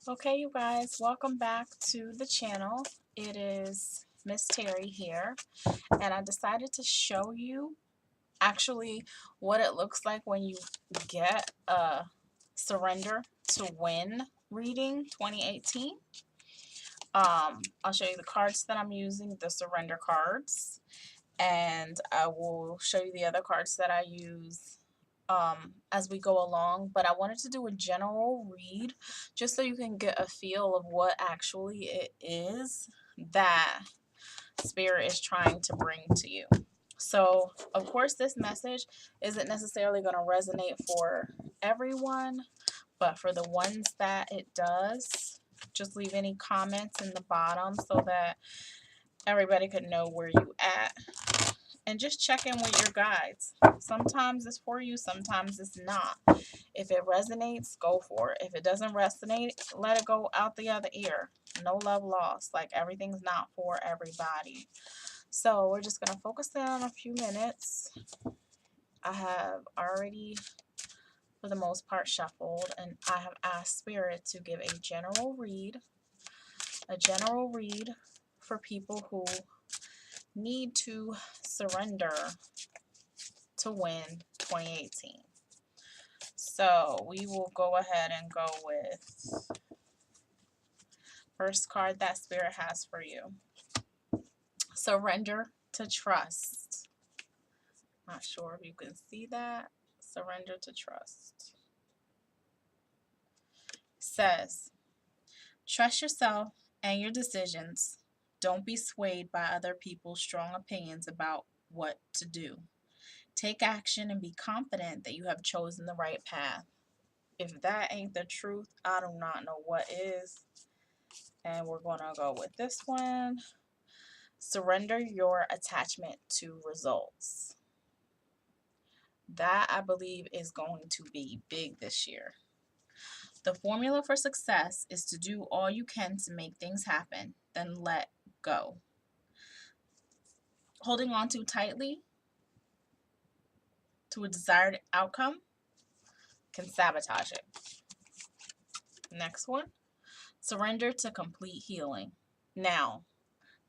Okay, you guys, welcome back to the channel. It is Miss Terry here, and I decided to show you actually what it looks like when you get a Surrender to Win reading 2018. I'll show you the cards that I'm using, the surrender cards, and I will show you the other cards that I use as we go along. But I wanted to do a general read just so you can get a feel of what actually it is that Spirit is trying to bring to you. So, of course, this message isn't necessarily going to resonate for everyone, but for the ones that it does, just leave any comments in the bottom so that everybody could know where you at, and just check in with your guides. Sometimes it's for you, sometimes it's not. If it resonates, go for it. If it doesn't resonate, let it go out the other ear. No love lost. Like, everything's not for everybody. So we're just going to focus in on a few minutes. I have already, for the most part, shuffled, and I have asked Spirit to give a general read for people who need to surrender to win 2018. So we will go ahead and go with first card that Spirit has for you. Surrender to trust. Not sure if you can see that. Surrender to trust. Says, trust yourself and your decisions. Don't be swayed by other people's strong opinions about what to do. Take action and be confident that you have chosen the right path. If that ain't the truth, I do not know what is. And we're going to go with this one. Surrender your attachment to results. That, I believe, is going to be big this year. The formula for success is to do all you can to make things happen, then let go. Holding on too tightly to a desired outcome can sabotage it. Next one, surrender to complete healing. Now,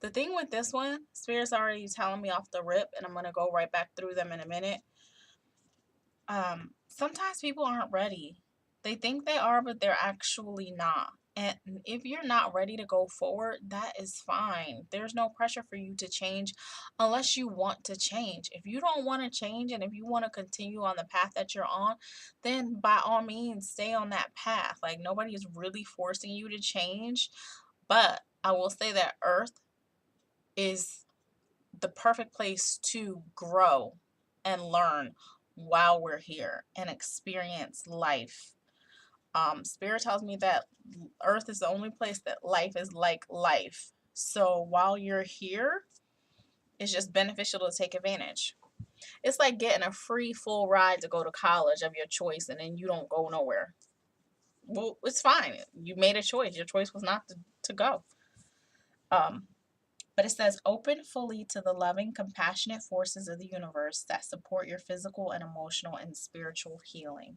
the thing with this one, Spirit's already telling me off the rip, and I'm going to go right back through them in a minute. Sometimes people aren't ready. They think they are, but they're actually not. And if you're not ready to go forward, that is fine. There's no pressure for you to change unless you want to change. If you don't want to change and if you want to continue on the path that you're on, then by all means, stay on that path. Like, nobody is really forcing you to change. But I will say that Earth is the perfect place to grow and learn while we're here and experience life. Spirit tells me that Earth is the only place that life is like life. So while you're here, it's just beneficial to take advantage. It's like getting a free full ride to go to college of your choice and then you don't go nowhere. Well, it's fine. You made a choice. Your choice was not to go. But it says, open fully to the loving, compassionate forces of the universe that support your physical and emotional and spiritual healing.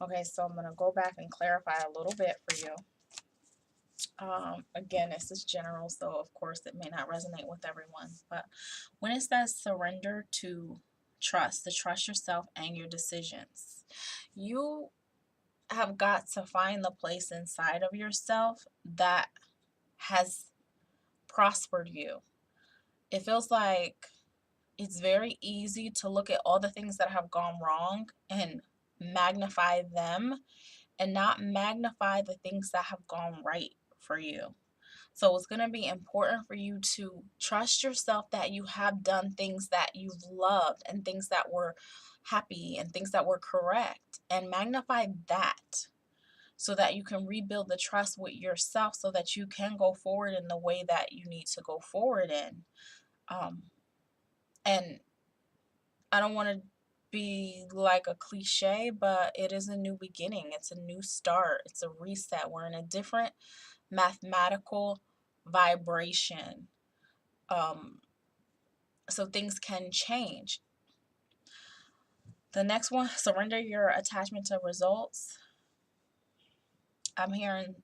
Okay, so I'm going to go back and clarify a little bit for you. Again, this is general, so of course it may not resonate with everyone. But when it says surrender to trust, to trust yourself and your decisions, you have got to find the place inside of yourself that has prospered you. It feels like it's very easy to look at all the things that have gone wrong and magnify them and not magnify the things that have gone right for you. So it's going to be important for you to trust yourself that you have done things that you've loved and things that were happy and things that were correct, and magnify that so that you can rebuild the trust with yourself so that you can go forward in the way that you need to go forward in. And I don't want to be like a cliche, but it is a new beginning. It's a new start. It's a reset. We're in a different mathematical vibration. So things can change. The next one, surrender your attachment to results. I'm hearing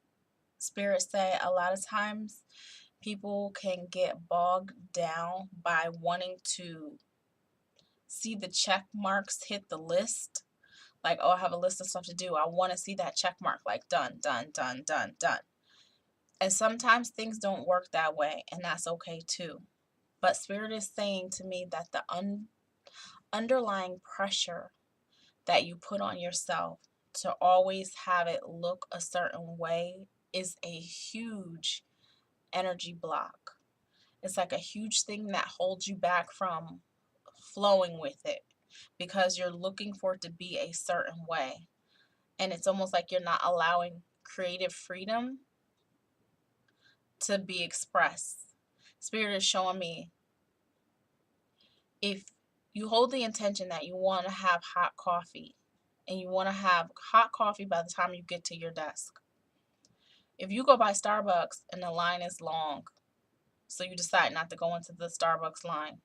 Spirit say a lot of times people can get bogged down by wanting to see the check marks hit the list. Like, oh, I have a list of stuff to do. I want to see that check mark, like done, done, done, done, done. And sometimes things don't work that way, and that's okay too. But Spirit is saying to me that the underlying pressure that you put on yourself to always have it look a certain way is a huge energy block. It's like a huge thing that holds you back from flowing with it because you're looking for it to be a certain way. And it's almost like you're not allowing creative freedom to be expressed. Spirit is showing me, if you hold the intention that you want to have hot coffee and you want to have hot coffee by the time you get to your desk, if you go by Starbucks and the line is long, so you decide not to go into the Starbucks line,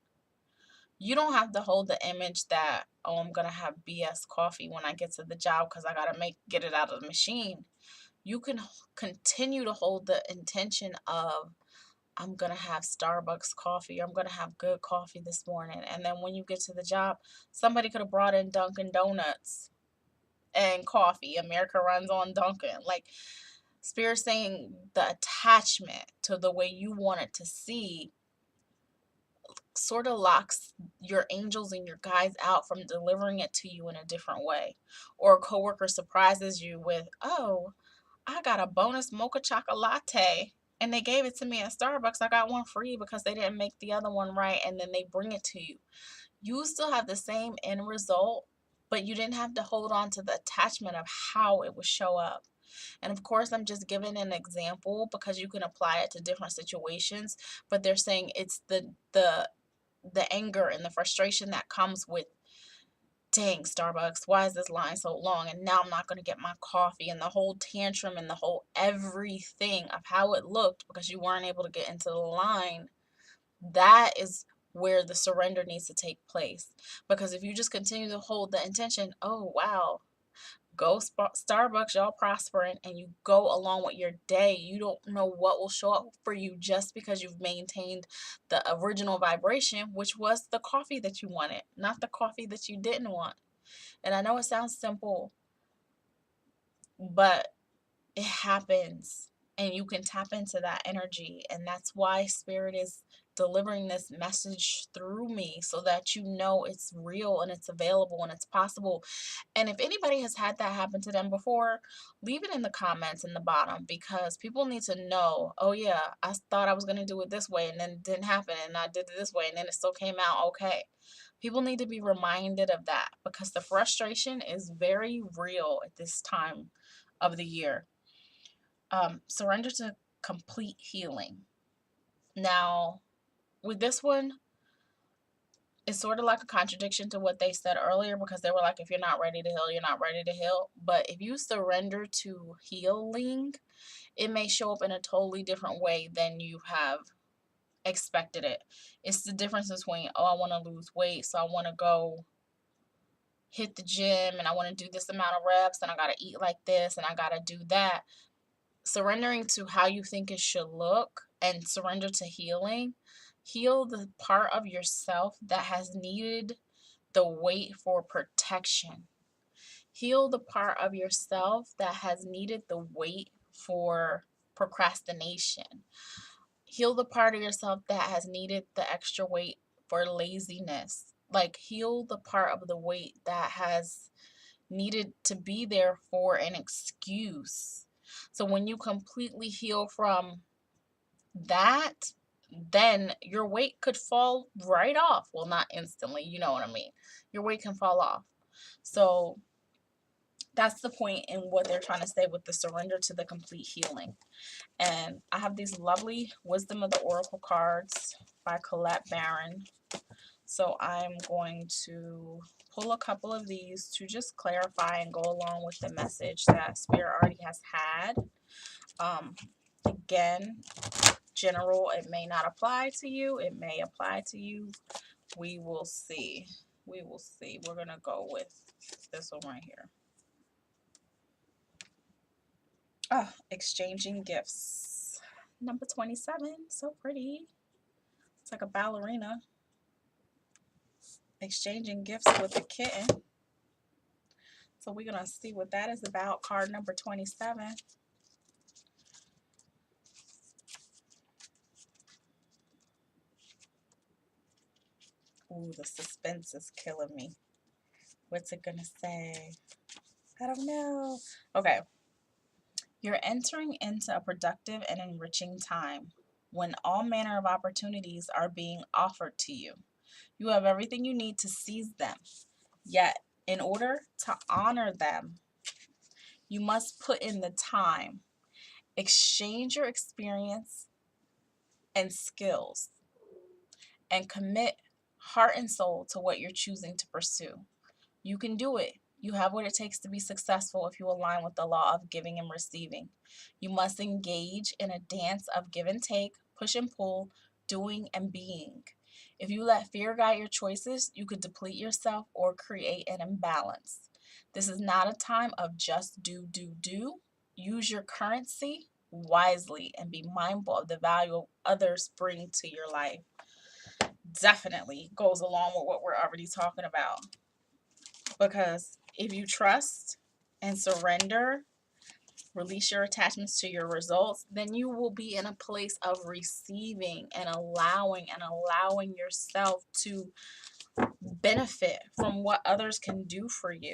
you don't have to hold the image that, oh, I'm going to have BS coffee when I get to the job because I got to get it out of the machine. You can continue to hold the intention of, I'm going to have Starbucks coffee, or I'm going to have good coffee this morning. And then when you get to the job, somebody could have brought in Dunkin' Donuts and coffee. America runs on Dunkin'. Like, Spirit saying the attachment to the way you want it to see sort of locks your angels and your guides out from delivering it to you in a different way. Or a coworker surprises you with, oh, I got a bonus mocha chocolate latte and they gave it to me at Starbucks. I got one free because they didn't make the other one right, and then they bring it to you. You still have the same end result, but you didn't have to hold on to the attachment of how it would show up. And of course, I'm just giving an example because you can apply it to different situations, but they're saying it's the anger and the frustration that comes with, dang, Starbucks, why is this line so long? And now I'm not going to get my coffee, and the whole tantrum and the whole everything of how it looked because you weren't able to get into the line. That is where the surrender needs to take place. Because if you just continue to hold the intention, oh, wow, go Starbucks, y'all prospering, and you go along with your day, you don't know what will show up for you just because you've maintained the original vibration, which was the coffee that you wanted, not the coffee that you didn't want. And I know it sounds simple, but it happens, and you can tap into that energy. And that's why Spirit is delivering this message through me, so that you know it's real and it's available and it's possible. And if anybody has had that happen to them before, leave it in the comments in the bottom, because people need to know, oh yeah, I thought I was going to do it this way and then it didn't happen, and I did it this way and then it still came out okay. People need to be reminded of that, because the frustration is very real at this time of the year. Surrender to complete healing. Now, with this one, it's sort of like a contradiction to what they said earlier, because they were like, if you're not ready to heal, you're not ready to heal. But if you surrender to healing, it may show up in a totally different way than you have expected it. It's the difference between, oh, I want to lose weight, so I want to go hit the gym and I want to do this amount of reps and I got to eat like this and I got to do that. Surrendering to how you think it should look and surrender to healing. Heal the part of yourself that has needed the weight for protection. Heal the part of yourself that has needed the weight for procrastination. Heal the part of yourself that has needed the extra weight for laziness. Like, heal the part of the weight that has needed to be there for an excuse. So when you completely heal from that, then your weight could fall right off. Well, not instantly, you know what I mean. Your weight can fall off. So that's the point in what they're trying to say with the surrender to the complete healing. And I have these lovely Wisdom of the Oracle cards by Colette Baron. So I'm going to pull a couple of these to just clarify and go along with the message that Spirit already has had. Again, general, it may not apply to you. It may apply to you. We will see. We will see. We're going to go with this one right here. Oh, exchanging gifts. Number 27. So pretty. It's like a ballerina. Exchanging gifts with a kitten. So we're going to see what that is about. Card number 27. Ooh, the suspense is killing me. What's it going to say? I don't know. Okay. You're entering into a productive and enriching time when all manner of opportunities are being offered to you. You have everything you need to seize them. Yet, in order to honor them, you must put in the time, exchange your experience and skills, and commit heart and soul to what you're choosing to pursue. You can do it. You have what it takes to be successful if you align with the law of giving and receiving. You must engage in a dance of give and take, push and pull, doing and being. If you let fear guide your choices, you could deplete yourself or create an imbalance. This is not a time of just do, do, do. Use your currency wisely and be mindful of the value others bring to your life. Definitely goes along with what we're already talking about. Because if you trust and surrender, release your attachments to your results, then you will be in a place of receiving and allowing yourself to benefit from what others can do for you.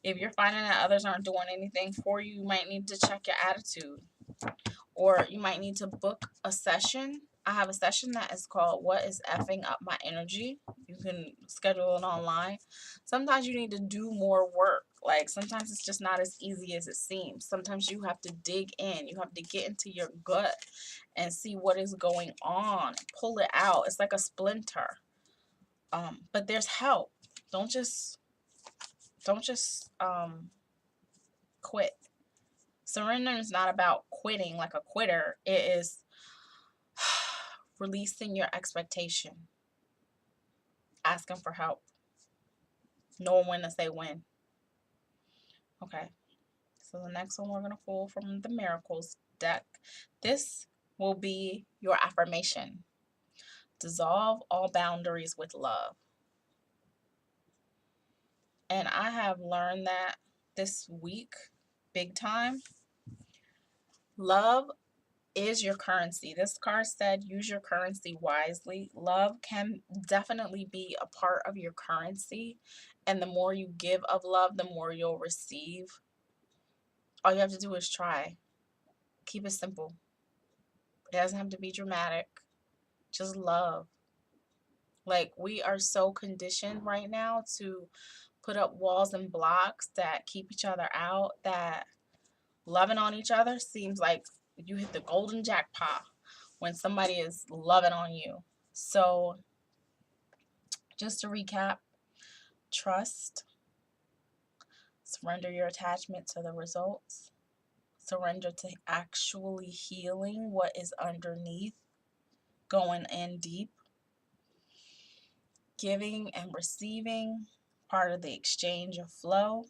If you're finding that others aren't doing anything for you, you might need to check your attitude. Or you might need to book a session. I have a session that is called What is Effing Up My Energy? You can schedule it online. Sometimes you need to do more work. Like sometimes it's just not as easy as it seems. Sometimes you have to dig in. You have to get into your gut and see what is going on. Pull it out. It's like a splinter. But there's help. Don't just quit. Surrender is not about quitting like a quitter. It is releasing your expectation, asking for help, knowing when to say when. Okay, so the next one we're going to pull from the Miracles deck. This will be your affirmation. Dissolve all boundaries with love. And I have learned that this week, big time. Love is your currency. This card said use your currency wisely. Love can definitely be a part of your currency. And the more you give of love, the more you'll receive. All you have to do is try. Keep it simple. It doesn't have to be dramatic. Just love. Like, we are so conditioned right now to put up walls and blocks that keep each other out, that loving on each other seems like you hit the golden jackpot when somebody is loving on you. So, just to recap, trust, surrender your attachment to the results, surrender to actually healing what is underneath, going in deep, giving and receiving, part of the exchange of flow,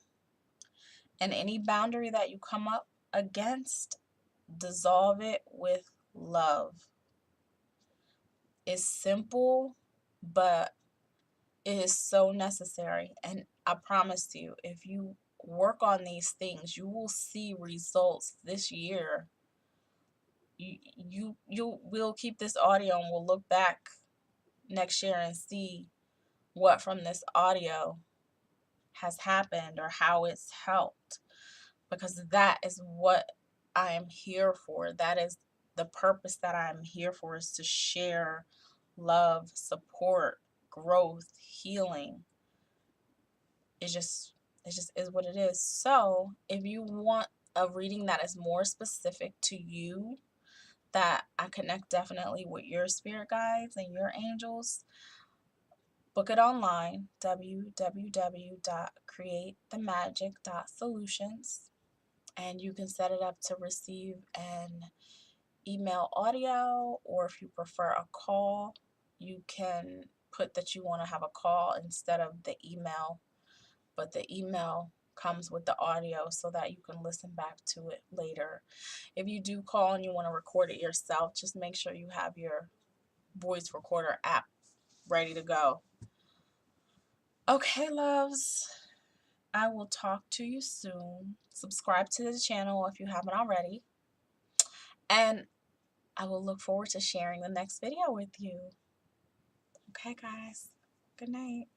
and any boundary that you come up against, dissolve it with love. It's simple, but it is so necessary. And I promise you, if you work on these things, you will see results this year. You will keep this audio and we'll look back next year and see what from this audio has happened or how it's helped, because that is what I am here for. That is the purpose that I'm here for, is to share love, support, growth, healing. It just is what it is. So if you want a reading that is more specific to you, that I connect definitely with your spirit guides and your angels, book it online, www.createthemagic.solutions, and you can set it up to receive an email audio, or if you prefer a call, you can put that you want to have a call instead of the email, but the email comes with the audio so that you can listen back to it later. If you do call and you want to record it yourself, just make sure you have your voice recorder app ready to go. Okay, loves, I will talk to you soon. Subscribe to the channel if you haven't already. And I will look forward to sharing the next video with you. Okay, guys. Good night.